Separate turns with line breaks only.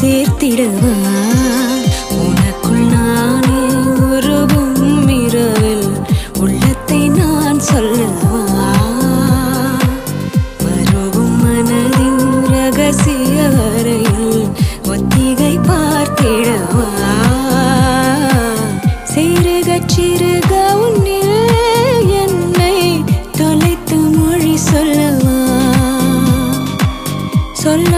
சேர்த்திடவா உனக்குள் நானே உருவும் இரவில் உள்ளத்தை நான் சொல்லவா மறுவும் மனதின் ரகசிய அறையில் ஒத்திகை பார்த்திடவா சிறுகச் சிறுக உன்னில் என்னை தொலைத்து மொழி சொல்லவா சொல்ல